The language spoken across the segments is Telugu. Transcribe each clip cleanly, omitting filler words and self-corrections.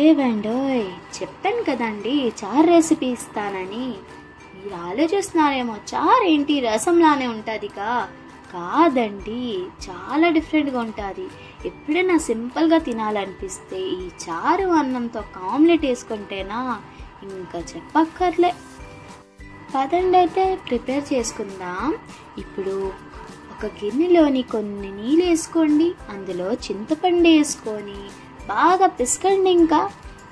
ఏవండోయ్, చెప్పాను కదండి చారు రెసిపీ ఇస్తానని. మీరు ఆలోచిస్తున్నారేమో చారు ఏంటి రసంలానే ఉంటుందిగా. కాదండి, చాలా డిఫరెంట్గా ఉంటుంది. ఎప్పుడైనా సింపుల్గా తినాలనిపిస్తే ఈ చారు అన్నంతో ఒక ఆమ్లెట్ వేసుకుంటేనా ఇంకా చెప్పక్కర్లే. పదండి అయితే ప్రిపేర్ చేసుకుందాం. ఇప్పుడు ఒక గిన్నెలోని కొన్ని నీళ్ళు వేసుకోండి, అందులో చింతపండు వేసుకొని బాగా పిసకండి. ఇంకా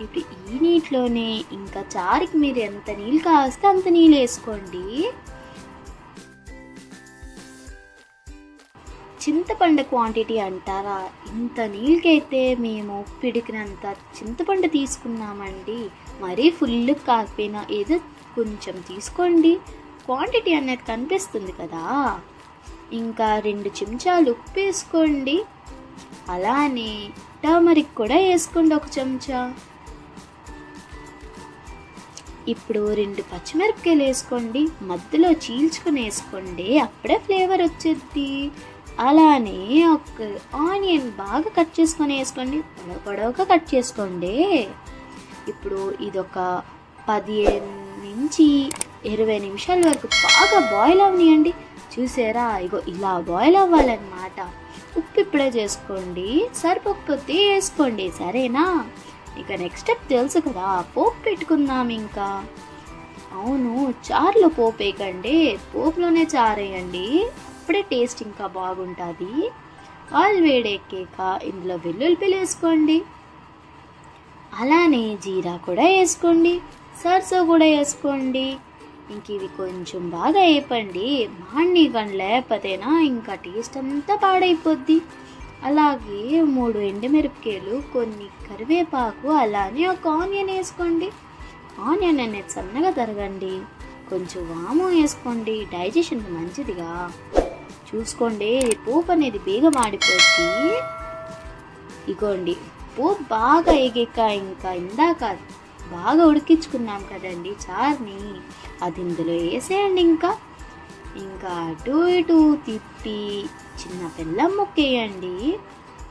ఇప్పుడు ఈ నీటిలోనే ఇంకా చారుకి మీరు ఎంత నీళ్ళు కావస్తే అంత నీళ్ళు వేసుకోండి. చింతపండు క్వాంటిటీ అంటారా, ఇంత నీళ్ళకైతే మేము పిడికినంత చింతపండు తీసుకున్నామండి. మరీ ఫుల్ కాకపోయినా ఏదో కొంచెం తీసుకోండి, క్వాంటిటీ అనేది కనిపిస్తుంది కదా. ఇంకా 2 చెంచాలు ఉప్పు వేసుకోండి, అలానే టర్మరిక్ కూడా వేసుకోండి 1 చెంచా. ఇప్పుడు 2 పచ్చిమిరపకాయలు వేసుకోండి, మధ్యలో చీల్చుకుని వేసుకోండి, అప్పుడే ఫ్లేవర్ వచ్చేది. అలానే ఒక ఆనియన్ బాగా కట్ చేసుకొని వేసుకోండి, పొడవుగా కట్ చేసుకోండి. ఇప్పుడు ఇదొక 15 నుంచి 20 నిమిషాల వరకు బాగా బాయిల్ అవనియండి. చూసారా, ఇగో ఇలా బాయిల్ అవ్వాలన్నమాట. ఉప్పు ఇప్పుడే చేసుకోండి, సరిపోకపోతే వేసుకోండి, సరేనా. ఇక నెక్స్ట్ స్టెప్ తెలుసు కదా, పోపు పెట్టుకుందాం. ఇంకా అవును, చారులో పోపు వేయకండి, పోపులోనే చారు వేయండి, అప్పుడే టేస్ట్ ఇంకా బాగుంటుంది. ఆయిల్ వేడెక్కాక ఇందులో వెల్లుల్లిపాయలు వేసుకోండి, అలానే జీరా కూడా వేసుకోండి, సర్సో కూడా వేసుకోండి. ఇంక ఇవి కొంచెం బాగా వేపండి, మాడినీకండి, లేకపోతేనా ఇంకా టేస్ట్ అంతా పాడైపోద్ది. అలాగే 3 ఎండుమిరపకాయలు, కొన్ని కరివేపాకు, అలానే ఒక ఆనియన్ వేసుకోండి. ఆనియన్ అనేది సన్నగా తరగండి, కొంచెం వాము వేసుకోండి, డైజెషన్కి మంచిదిగా. చూసుకోండి, పోపు అనేది బేగ మాడిపోద్ది. ఇగోండి, పోపు బాగా ఎగాక ఇంకా ఇందాక బాగా ఉడికించుకున్నాం కదండి చారుని, అది ఇందులో వేసేయండి. ఇంకా అటు ఇటు తిప్పి చిన్న బెల్లం ముక్క వేయండి,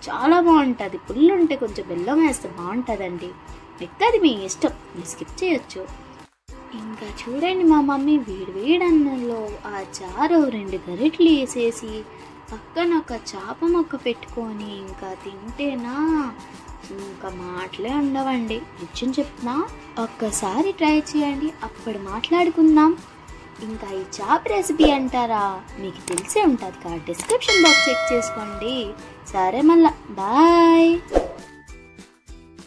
చాలా బాగుంటుంది. పుల్లు ఉంటే కొంచెం బెల్లం వేస్తే బాగుంటుందండి, మిగతాది మీ ఇష్టం, మీరు స్కిప్ చేయొచ్చు. ఇంకా చూడండి, మా మమ్మీ వేడి అన్నంలో ఆ చారు 2 గరిటెలు వేసేసి పక్కన ఒక చేప ముక్క పెట్టుకొని ఇంకా తింటేనా ఇంకా మాటలే ఉండవండి. నిజం చెప్తున్నా, ఒక్కసారి ట్రై చేయండి, అప్పుడు మాట్లాడుకుందాం. ఇంకా ఈ చేప రెసిపీ అంటారా, మీకు తెలిసే ఉంటుంది కదా, డిస్క్రిప్షన్ బాక్స్ చెక్ చేసుకోండి. సరే, మళ్ళా బాయ్.